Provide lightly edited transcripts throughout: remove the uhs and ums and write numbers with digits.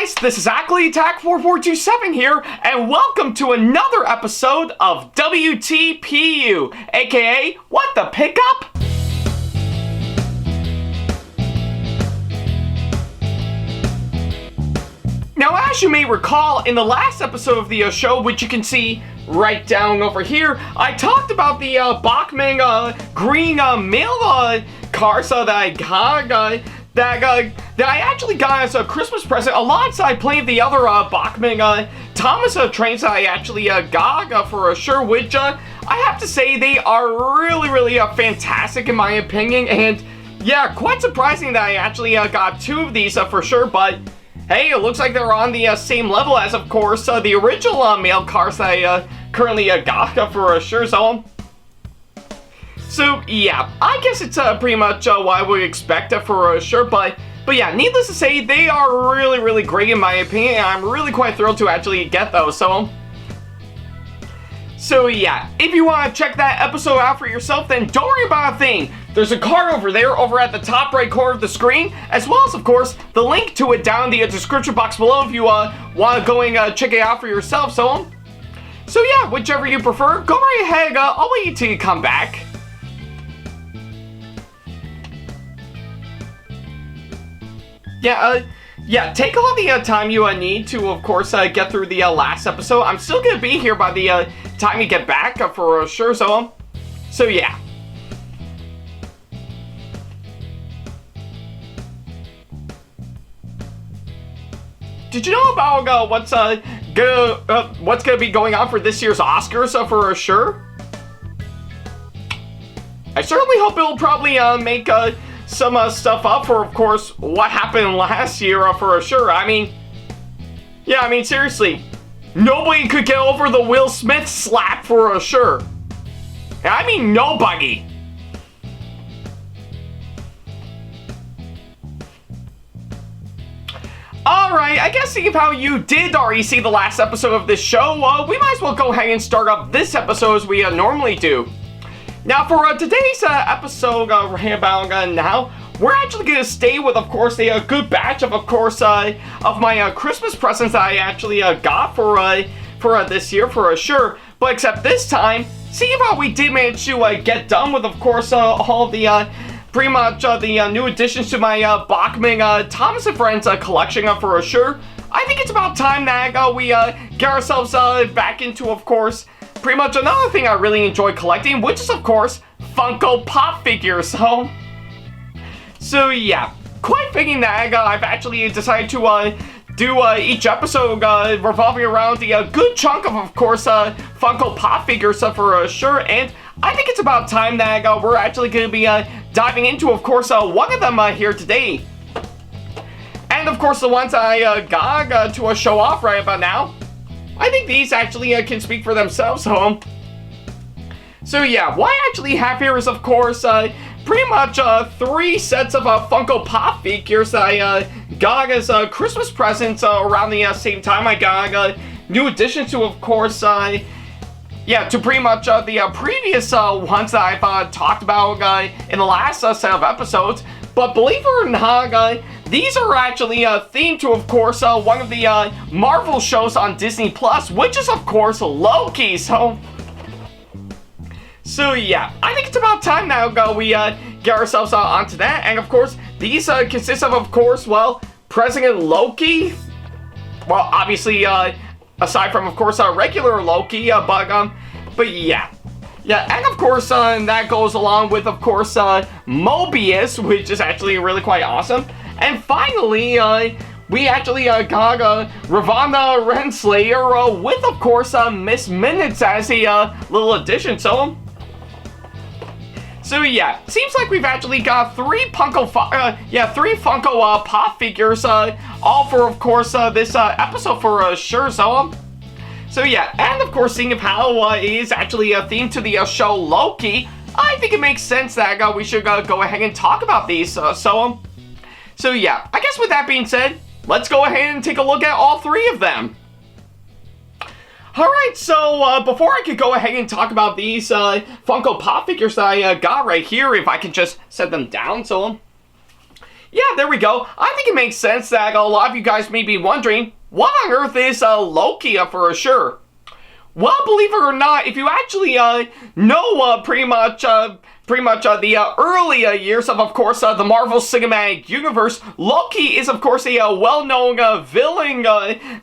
guys, this is Ackley Attack4427 here, and welcome to another episode of WTPU, aka What the Pickup? Now, as you may recall, in the last episode of the show, which you can see right down over here, I talked about the Bachmann green mail cars that I got, that I actually got as a Christmas present alongside plenty of the other Bachmann Thomas trains that I actually got for sure, which I have to say they are really fantastic in my opinion, and yeah, quite surprising that I actually got two of these for sure, but hey, it looks like they're on the same level as, of course, the original mail cars that I currently got for sure, So yeah, I guess it's pretty much what I would expect for sure, but yeah, needless to say, they are really great in my opinion, and I'm really quite thrilled to actually get those, So yeah, if you want to check that episode out for yourself, then don't worry about a thing. There's a card over there, over at the top right corner of the screen, as well as, of course, the link to it down in the description box below if you want to go and check it out for yourself, So yeah, whichever you prefer, go right ahead, I'll wait until you come back. Yeah, take all the time you need to, of course, get through the last episode. I'm still gonna be here by the time you get back for sure, so yeah. Did you know about what's gonna be going on for this year's Oscars for sure? I certainly hope it'll probably make some stuff up for, of course, what happened last year for sure. I mean, seriously, nobody could get over the Will Smith slap for sure. I mean, nobody. Alright, I guess seeing how you did already see the last episode of this show, we might as well go ahead and start up this episode as we normally do. Now, for today's episode right about now, we're actually going to stay with, of course, a good batch of course, of my Christmas presents that I actually got for this year for sure. But except this time, see how we did manage to get done with, of course, all the pretty much the new additions to my Bachmann Thomas and Friends collection for sure. I think it's about time that we get ourselves back into, of course, pretty much another thing I really enjoy collecting, which is, of course, Funko Pop figures. So yeah, quite fitting that I've actually decided to do each episode revolving around the good chunk of course, Funko Pop figures for sure, and I think it's about time that we're actually going to be diving into, of course, one of them here today. And of course, the ones I got to show off right about now, I think these actually can speak for themselves, So yeah, what I actually have here is, of course, pretty much 3 sets of Funko Pop figures that I got as Christmas presents around the same time. I got new additions to, of course, yeah, to pretty much the previous ones that I've talked about in the last set of episodes. But believe it or not, these are actually themed to, of course, one of the Marvel shows on Disney Plus, which is, of course, Loki. So yeah, I think it's about time now we get ourselves onto that. And of course, these consist of course, well, President Loki. Well, obviously, aside from, of course, regular Loki, but yeah. Yeah, and of course, that goes along with, of course, Mobius, which is actually really quite awesome. And finally, we actually got Ravonna Renslayer with, of course, Miss Minutes as a little addition. So yeah, seems like we've actually got 3 Funko Pop figures, all for, of course, this episode for sure. So yeah, and of course, seeing how it is actually a theme to the show Loki, I think it makes sense that we should go ahead and talk about these. So yeah, I guess with that being said, let's go ahead and take a look at all 3 of them. Alright, so before I could go ahead and talk about these Funko Pop figures that I got right here, if I can just set them down, Yeah, there we go. I think it makes sense that a lot of you guys may be wondering, what on earth is Loki for sure? Well, believe it or not, if you actually know pretty much the early years of course, the Marvel Cinematic Universe, Loki is, of course, a well-known villain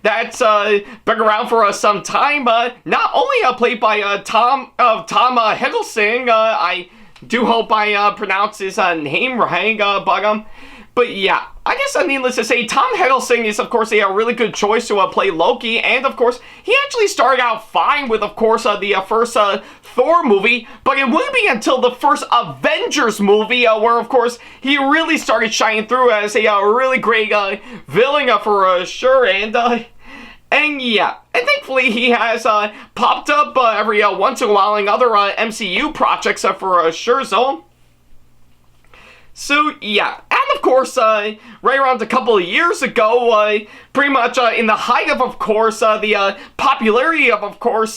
that's been around for some time. Not only played by Tom Hiddleston, I do hope I pronounce his name right, but yeah, I guess needless to say, Tom Hiddleston is, of course, a really good choice to play Loki, and, of course, he actually started out fine with, of course, the first Thor movie, but it wouldn't be until the first Avengers movie where, of course, he really started shining through as a really great villain for sure, and yeah, and thankfully he has popped up every once in a while in other MCU projects for sure, So yeah, and of course, right around a couple of years ago, pretty much in the height of course, the popularity of course,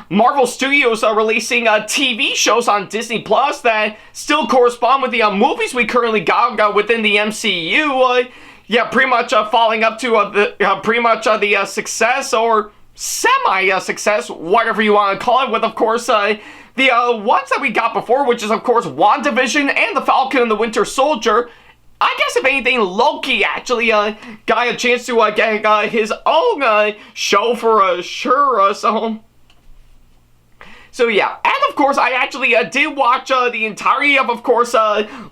Marvel Studios releasing TV shows on Disney Plus that still correspond with the movies we currently got within the MCU. Yeah, pretty much following up to the success or semi-success, whatever you want to call it, with of course the ones that we got before, which is, of course, WandaVision and The Falcon and the Winter Soldier. I guess, if anything, Loki actually got a chance to get his own show for sure, So yeah, and of course, I actually did watch the entirety of course,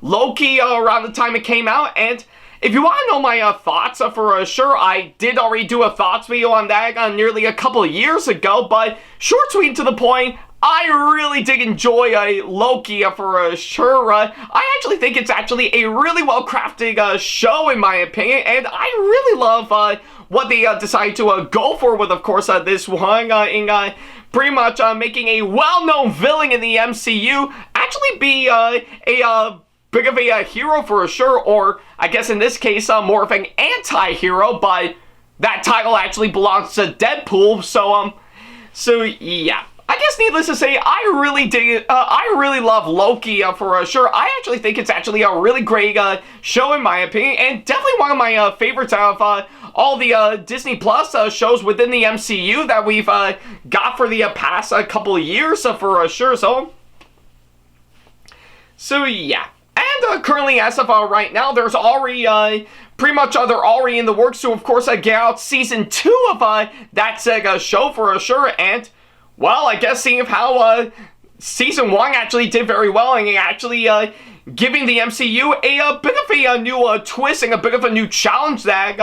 Loki around the time it came out, and if you want to know my thoughts for sure, I did already do a thoughts video on that nearly a couple of years ago, but short, sweet, and to the point, I really did enjoy Loki for sure. I actually think it's actually a really well-crafted show, in my opinion, and I really love what they decided to go for with, of course, this one in pretty much making a well-known villain in the MCU actually be a big of a hero for sure, or I guess in this case, more of an anti-hero, but that title actually belongs to Deadpool, so yeah. I guess needless to say, I really love Loki for sure. I actually think it's actually a really great show, in my opinion, and definitely one of my favorites out of all the Disney Plus shows within the MCU that we've got for the past couple of years for sure, So yeah. And currently, as of right now, there's already pretty much they're already in the works to, of course, get out season 2 of that Sega show for sure. And well, I guess seeing how season 1 actually did very well, and actually giving the MCU a bit of a new twist and a bit of a new challenge that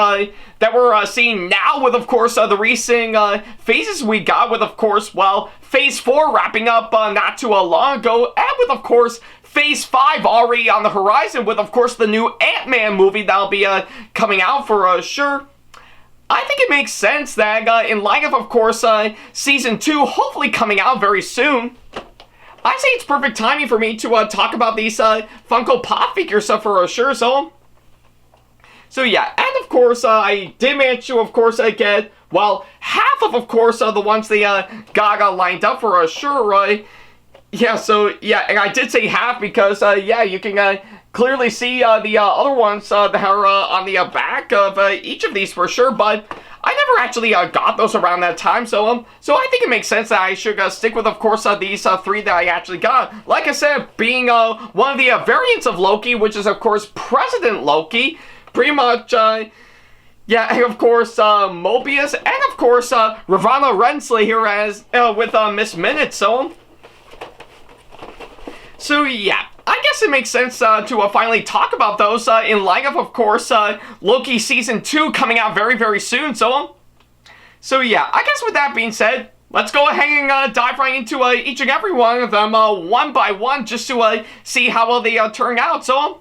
we're seeing now with, of course, the recent phases we got with, of course, well, Phase 4 wrapping up not too long ago, and with, of course, Phase 5 already on the horizon with, of course, the new Ant-Man movie that'll be coming out for sure. I think it makes sense that in light of course, Season 2 hopefully coming out very soon, I say it's perfect timing for me to talk about these Funko Pop figures for sure, so yeah, and of course, I did manage to, of course, get, well, half of course, the ones they got lined up for sure, right? Yeah, so, yeah, and I did say half because, yeah, you can clearly see the other ones that are on the back of each of these for sure, but I never actually got those around that time, so I think it makes sense that I should stick with, of course, these 3 that I actually got. Like I said, being one of the variants of Loki, which is, of course, President Loki, pretty much, yeah, and of course, Mobius, and of course, Ravonna Renslayer here as, with Miss Minute, So yeah, I guess it makes sense to finally talk about those in light of course, Loki Season 2 coming out very, very soon, so yeah, I guess with that being said, let's go ahead and dive right into each and every one of them one by one, just to see how well they turn out, so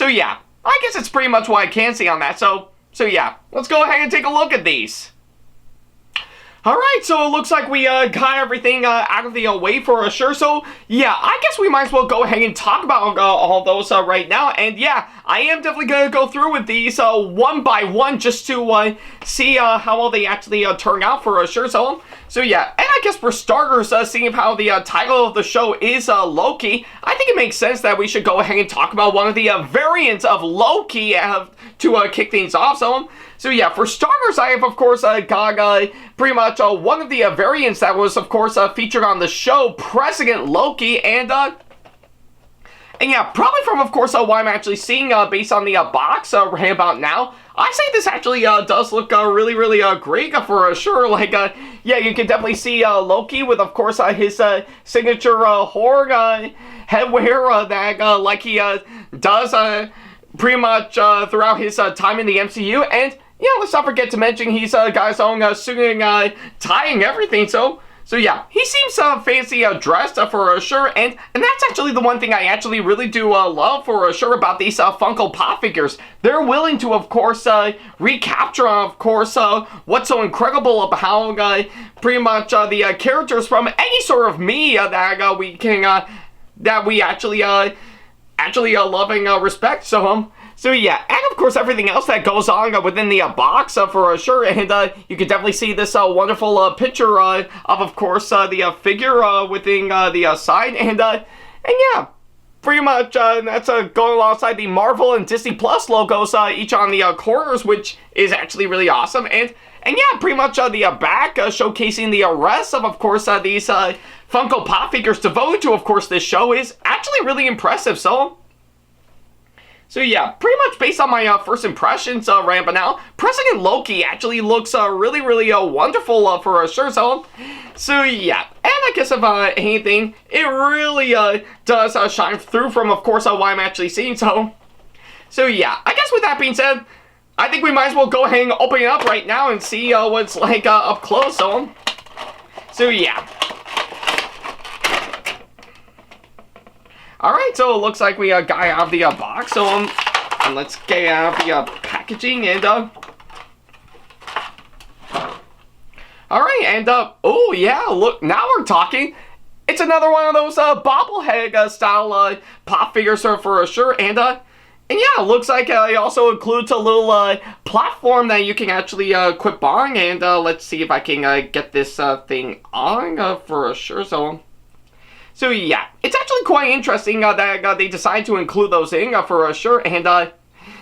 yeah, I guess it's pretty much what I can see on that, so yeah, let's go ahead and take a look at these. Alright, so it looks like we got everything out of the way for sure, so yeah, I guess we might as well go ahead and talk about all those right now, and yeah, I am definitely going to go through with these one by one just to see how well they actually turn out for sure, so So yeah, and I guess for starters, seeing how the title of the show is Loki, I think it makes sense that we should go ahead and talk about one of the variants of Loki to kick things off. So yeah, for starters, I have of course got pretty much one of the variants that was of course featured on the show, President Loki, and yeah, probably from of course what I'm actually seeing based on the box right about now, I say this actually does look really, really great for sure. Like, yeah, you can definitely see Loki with, of course, his signature horn headwear that, like he does pretty much throughout his time in the MCU. And, yeah, let's not forget to mention he's got his own singing tie and everything. So yeah, he seems fancy dressed for sure, and that's actually the one thing I actually really do love for sure about these Funko Pop figures. They're willing to, of course, recapture, of course, what's so incredible about how pretty much the characters from any sort of media that we can that we actually love and respect. So yeah, and of course everything else that goes on within the box for sure, and you can definitely see this wonderful picture of course the figure within the side, and yeah, pretty much that's going alongside the Marvel and Disney Plus logos each on the corners, which is actually really awesome, and yeah, pretty much the back showcasing the rest of course these Funko Pop figures devoted to of course this show is actually really impressive. So yeah, pretty much based on my first impressions right about now, President Loki actually looks really, really wonderful for sure. So yeah, and I guess if anything, it really does shine through from, of course, what I'm actually seeing. So yeah, I guess with that being said, I think we might as well go ahead and open it up right now and see what it's like up close. So yeah. Alright, so it looks like we got out of the box, so and let's get out of the packaging, and alright, and oh yeah, look, now we're talking. It's another one of those bobblehead style pop figures for sure, and yeah, it looks like it also includes a little platform that you can actually equip on, and let's see if I can get this thing on for sure. So yeah, it's actually quite interesting that they decided to include those in for sure, and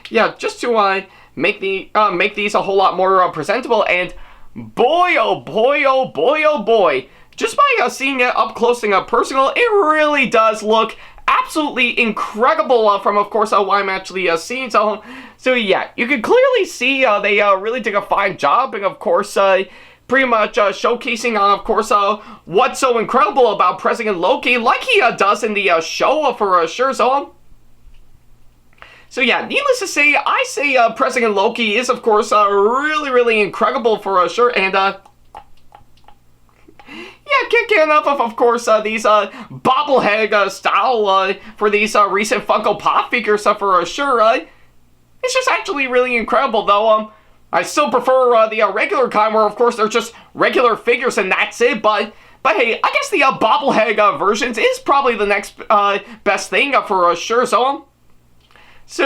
yeah, just to make these a whole lot more presentable. And boy, oh boy, oh boy, oh boy, just by seeing it up close and personal, it really does look absolutely incredible from, of course, what I'm actually seeing. So yeah, you can clearly see they really did a fine job, and of course, pretty much showcasing, of course, what's so incredible about President Loki, like he does in the show for sure. So yeah, needless to say, I say President Loki is, of course, really, really incredible for sure, and yeah, can't get enough of course, these bobblehead style for these recent Funko Pop figures for sure. It's just actually really incredible, though. I still prefer the regular kind, where of course they're just regular figures and that's it, but hey, I guess the bobblehead versions is probably the next best thing for sure. So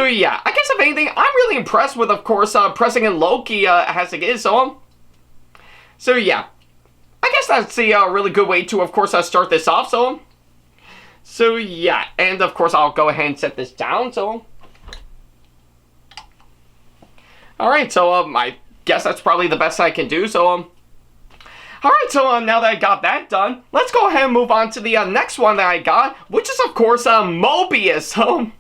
yeah, I guess if anything, I'm really impressed with, of course, President Loki as it is. So yeah, I guess that's a really good way to, of course, start this off. So yeah, and of course I'll go ahead and set this down. Alright, so I guess that's probably the best I can do, alright, so now that I got that done, let's go ahead and move on to the next one that I got, which is, of course, Mobius.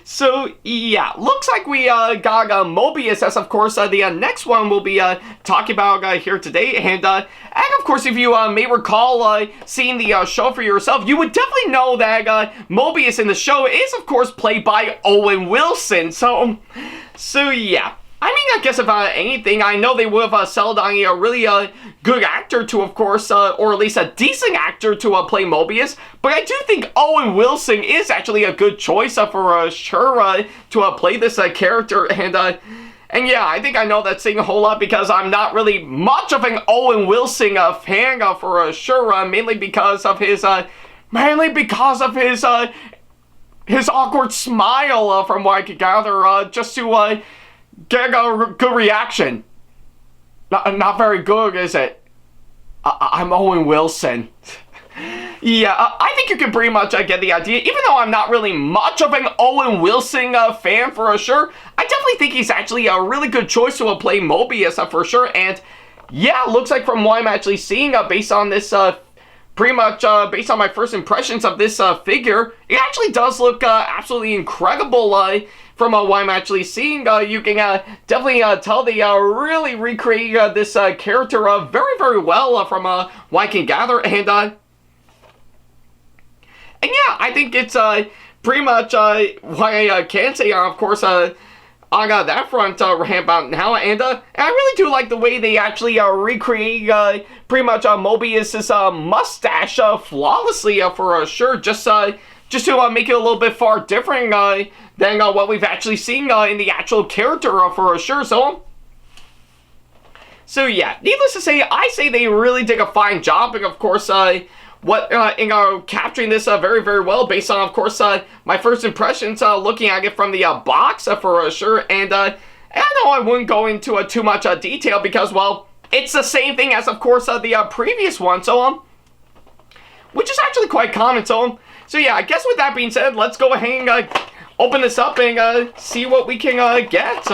So yeah, looks like we got Mobius as, of course, the next one we'll be talking about here today, and of course, if you may recall seeing the show for yourself, you would definitely know that Mobius in the show is, of course, played by Owen Wilson. So yeah. I mean, I guess if anything, I know they would have settled on a really good actor to, of course, or at least a decent actor to play Mobius, but I do think Owen Wilson is actually a good choice for sure to play this character, and yeah, I think I know that saying a whole lot because I'm not really much of an Owen Wilson fan for sure, mainly because of his his awkward smile from what I could gather, just to get a good reaction. Not very good, is it? I'm Owen Wilson. Yeah, I think you can pretty much get the idea. Even though I'm not really much of an Owen Wilson fan for sure, I definitely think he's actually a really good choice to play Mobius for sure. And yeah, looks like from what I'm actually seeing based on this, pretty much based on my first impressions of this figure, it actually does look absolutely incredible. From what I'm actually seeing, you can definitely tell they really recreate this character very, very well from what I can gather. And yeah, I think it's pretty much what I can say, of course, on that front right about now. And I really do like the way they actually recreate pretty much Mobius's mustache flawlessly for sure. Just to make it a little bit far different than what we've actually seen in the actual character for sure. So yeah, needless to say, I say they really did a fine job. And of course, capturing this very, very well based on, of course, my first impressions looking at it from the box for sure. And I know I wouldn't go into too much detail because, well, it's the same thing as, of course, the previous one. Which is actually quite common. So yeah, I guess with that being said, let's go ahead and open this up and see what we can get.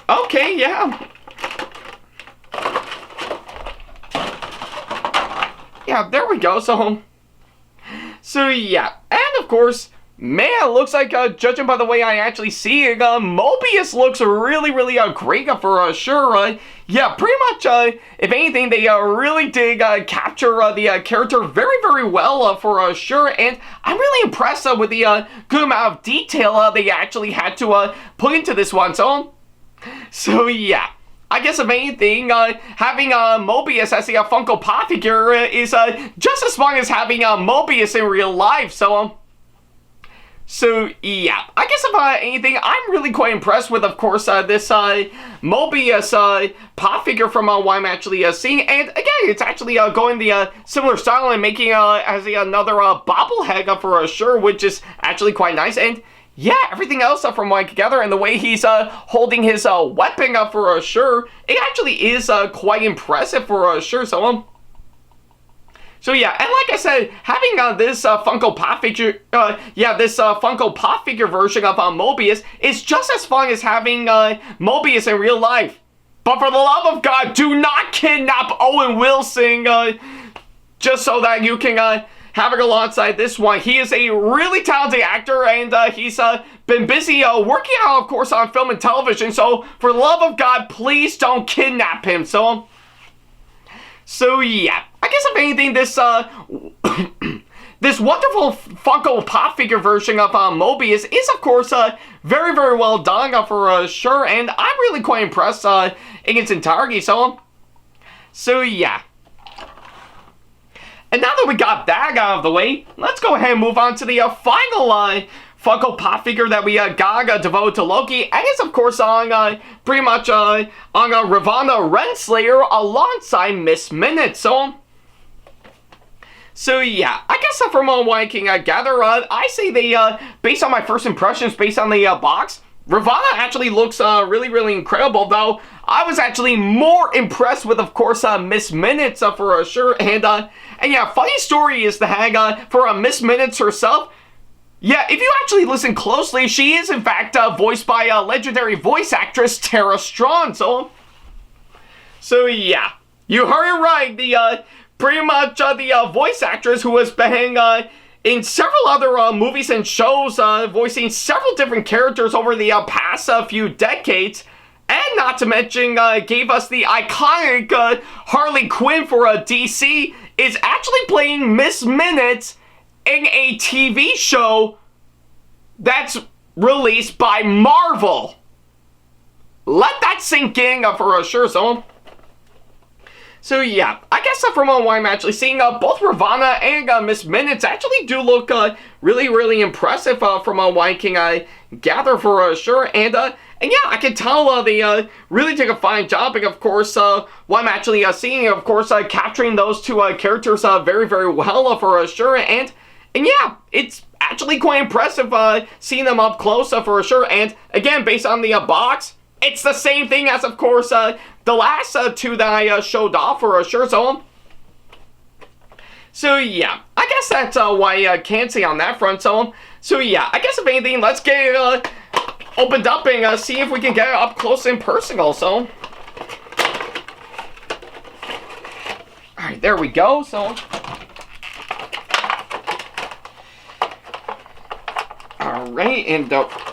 Okay, yeah. Yeah, there we go. So yeah, and of course, man, looks like, judging by the way I actually see it, Mobius looks really, really great for sure. Yeah, pretty much, if anything, they really did capture the character very, very well for sure. And I'm really impressed with the good amount of detail they actually had to put into this one. So yeah, I guess if anything, having Mobius as a Funko Pop figure is just as fun as having Mobius in real life. So yeah, I guess if anything, I'm really quite impressed with, of course, this Mobius pop figure from what I'm actually seeing. And again, it's actually going the similar style and making as another bobblehead for sure, which is actually quite nice. And yeah, everything else from what I can gather and the way he's holding his weapon for sure, it actually is quite impressive for sure. So yeah, and like I said, having this Funko Pop figure, this Funko Pop figure version of Mobius is just as fun as having Mobius in real life. But for the love of God, do not kidnap Owen Wilson just so that you can have it alongside this one. He is a really talented actor, and he's been busy working out, of course, on film and television. So, for the love of God, please don't kidnap him. So yeah, I guess if anything, this this wonderful Funko Pop figure version of Mobius is, of course, very, very well done for sure, and I'm really quite impressed in its entirety. So yeah. And now that we got that out of the way, let's go ahead and move on to the final Funko Pop figure that we got devoted to Loki. And it's, of course, on pretty much on Ravonna Renslayer alongside Miss Minute. So yeah, I guess from what I can gather, I say they, based on my first impressions, based on the box, Ravonna actually looks really, really incredible, though I was actually more impressed with, of course, Miss Minutes for sure. And yeah, funny story is the hang for Miss Minutes herself. Yeah, if you actually listen closely, she is in fact voiced by legendary voice actress Tara Strong. So yeah, you heard it right. The pretty much the voice actress who has been in several other movies and shows, voicing several different characters over the past few decades. And not to mention, gave us the iconic Harley Quinn for DC, is actually playing Miss Minutes in a TV show that's released by Marvel. Let that sink in for sure. So yeah, I guess from what I'm actually seeing, both Ravonna and Miss Minutes actually do look really, really impressive from what I can gather for sure. And yeah, I can tell they really did a fine job. And of course, what I'm actually seeing, of course, capturing those two characters very, very well for sure. And yeah, it's actually quite impressive seeing them up close for sure. And again, based on the box, it's the same thing as, of course, the last two that I showed off for sure. So yeah, I guess that's why I can't say on that front. So yeah, I guess if anything, let's get it opened up and see if we can get it up close and personal. So, alright, there we go. So, alright, and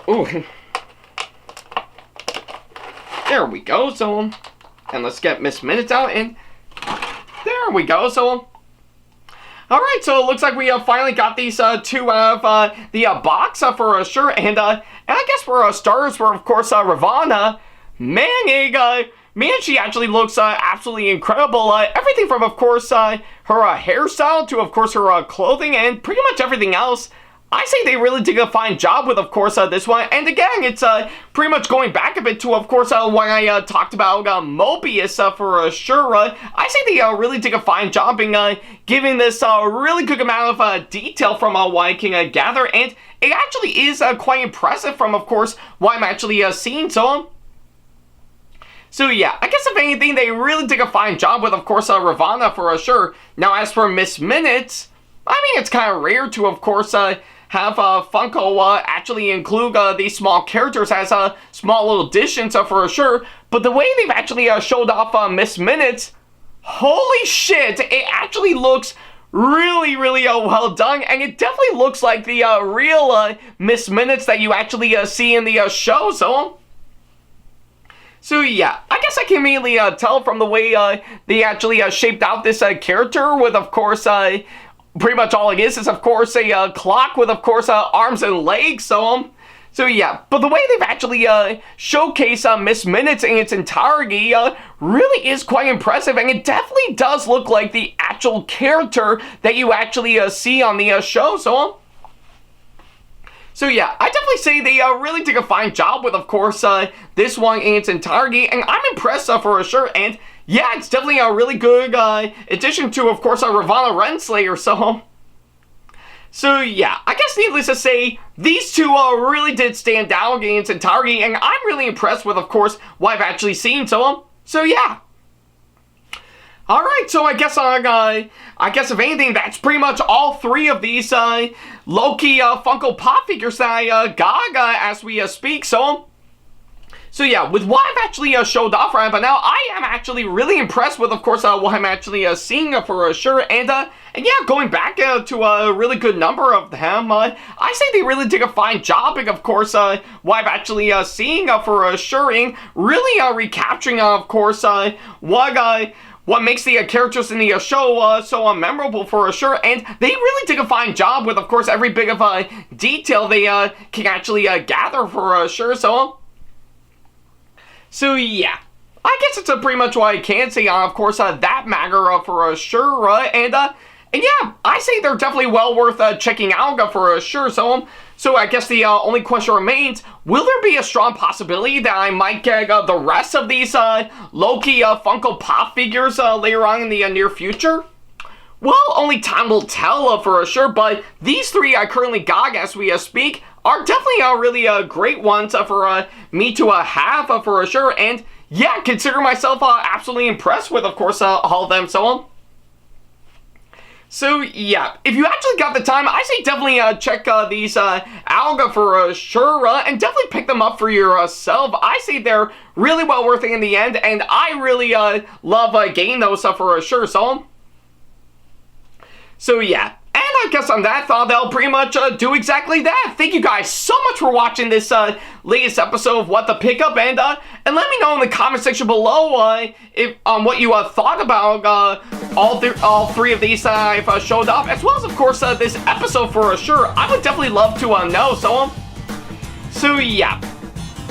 ooh, there we go. So, and let's get Miss Minutes out, and there we go. So, alright, so it looks like we finally got these two out of the box for sure. And I guess for starters, for of course Ravana, man, she actually looks absolutely incredible. Everything from, of course, her hairstyle to, of course, her clothing and pretty much everything else. I say they really did a fine job with, of course, this one. And again, it's pretty much going back a bit to, of course, when I talked about Mobius for sure. I say they really did a fine job in giving this really good amount of detail from what I can gather. And it actually is quite impressive from, of course, what I'm actually seeing. So yeah, I guess if anything, they really did a fine job with, of course, Ravana for sure. Now, as for Miss Minutes, I mean, it's kind of rare to, of course, have Funko actually include these small characters as small little additions for sure. But the way they've actually showed off Miss Minutes, holy shit, it actually looks really well done. And it definitely looks like the real Miss Minutes that you actually see in the show. So yeah, I guess I can immediately tell from the way they actually shaped out this character with, of course, pretty much all it is, of course, a clock with, of course, arms and legs. So yeah, but the way they've actually showcased Miss Minutes in its entirety really is quite impressive, and it definitely does look like the actual character that you actually see on the show. So yeah, I definitely say they really did a fine job with, of course, this one in its entirety, and I'm impressed for sure. And yeah, it's definitely a really good addition to, of course, Ravana Renslayer. So yeah, I guess needless to say, these two really did stand out in its entirety, and I'm really impressed with, of course, what I've actually seen. So yeah. Alright, so I guess if anything, that's pretty much all three of these Loki Funko Pop figures that I got as we speak. So yeah, with what I've actually showed off right by now, I am actually really impressed with, of course, what I'm actually seeing for sure. And yeah, going back to a really good number of them, I say they really did a fine job, and of course, what I've actually seeing for sure, and really recapturing, of course, what makes the characters in the show so memorable for sure. And they really did a fine job with, of course, every bit of detail they can actually gather for sure. So yeah, I guess it's pretty much what I can say on, of course, that matter for sure. And yeah, I say they're definitely well worth checking out for sure. So I guess the only question remains, will there be a strong possibility that I might get the rest of these Loki Funko Pop figures later on in the near future? Well, only time will tell for sure, but these three I currently got as we speak are definitely really great ones for me to have for sure. And yeah, consider myself absolutely impressed with, of course, all of them. So yeah, if you actually got the time, I say definitely check these out for sure, and definitely pick them up for yourself. I say they're really well worth it in the end, and I really love getting those for sure. So yeah, and I guess on that thought, that'll pretty much do exactly that. Thank you guys so much for watching this latest episode of What the Pickup, and let me know in the comment section below if what you thought about all three of these that I've showed off, as well as, of course, this episode for sure. I would definitely love to know. So yeah,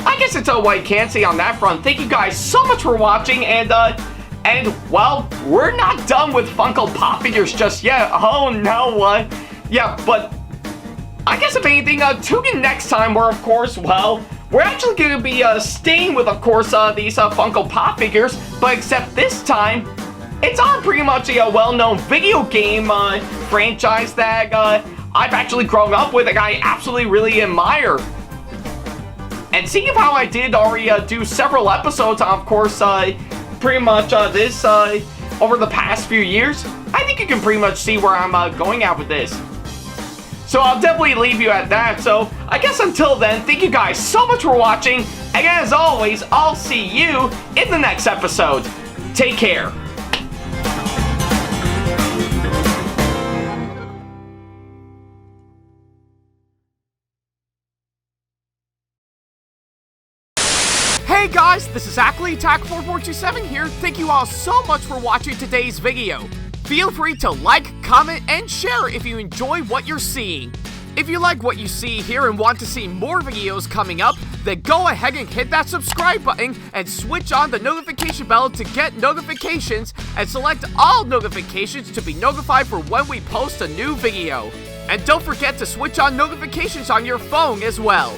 I guess it's what I can say on that front. Thank you guys so much for watching, and well, we're not done with Funko Pop figures just yet. Oh no, yeah, but I guess if anything, tune in next time where, of course, well, we're actually going to be staying with, of course, these Funko Pop figures, but except this time, it's on pretty much a well-known video game franchise that I've actually grown up with and I absolutely really admire. And seeing how I did already do several episodes on, of course, pretty much this over the past few years, I think you can pretty much see where I'm going at with this. So I'll definitely leave you at that. So I guess until then, thank you guys so much for watching. And as always, I'll see you in the next episode. Take care. Hey guys, this is Ackley, SamAttack4427 here. Thank you all so much for watching today's video. Feel free to like, comment, and share if you enjoy what you're seeing. If you like what you see here and want to see more videos coming up, then go ahead and hit that subscribe button and switch on the notification bell to get notifications and select all notifications to be notified for when we post a new video. And don't forget to switch on notifications on your phone as well.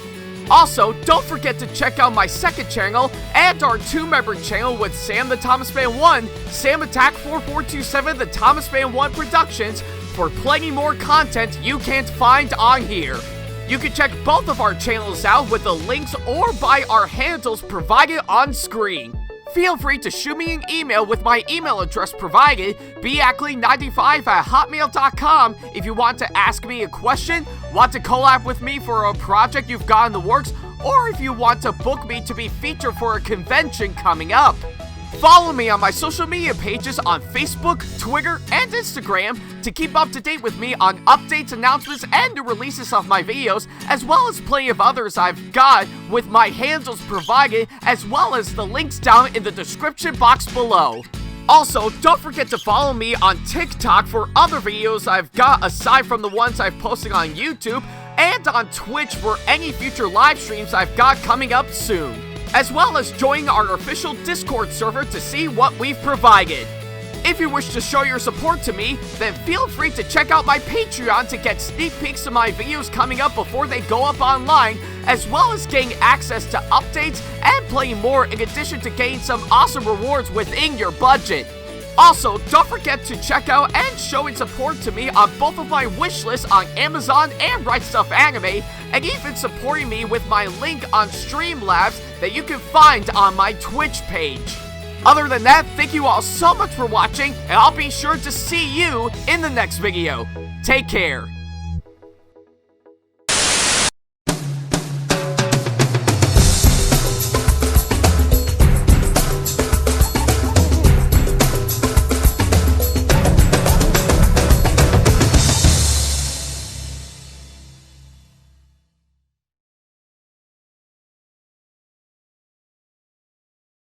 Also, don't forget to check out my second channel and our 2-member channel with Sam the Thomas Fan 1, SamAttack4427TheThomasFan1 Productions for plenty more content you can't find on here. You can check both of our channels out with the links or by our handles provided on screen. Feel free to shoot me an email with my email address provided, backley95@hotmail.com, if you want to ask me a question, want to collab with me for a project you've got in the works, or if you want to book me to be featured for a convention coming up. Follow me on my social media pages on Facebook, Twitter, and Instagram to keep up to date with me on updates, announcements, and new releases of my videos, as well as plenty of others I've got with my handles provided, as well as the links down in the description box below. Also, don't forget to follow me on TikTok for other videos I've got aside from the ones I've posted on YouTube, and on Twitch for any future live streams I've got coming up soon, as well as joining our official Discord server to see what we've provided. If you wish to show your support to me, then feel free to check out my Patreon to get sneak peeks of my videos coming up before they go up online, as well as getting access to updates and playing more in addition to getting some awesome rewards within your budget. Also, don't forget to check out and showing support to me on both of my wish lists on Amazon and Right Stuff Anime, and even supporting me with my link on Streamlabs that you can find on my Twitch page. Other than that, thank you all so much for watching, and I'll be sure to see you in the next video. Take care.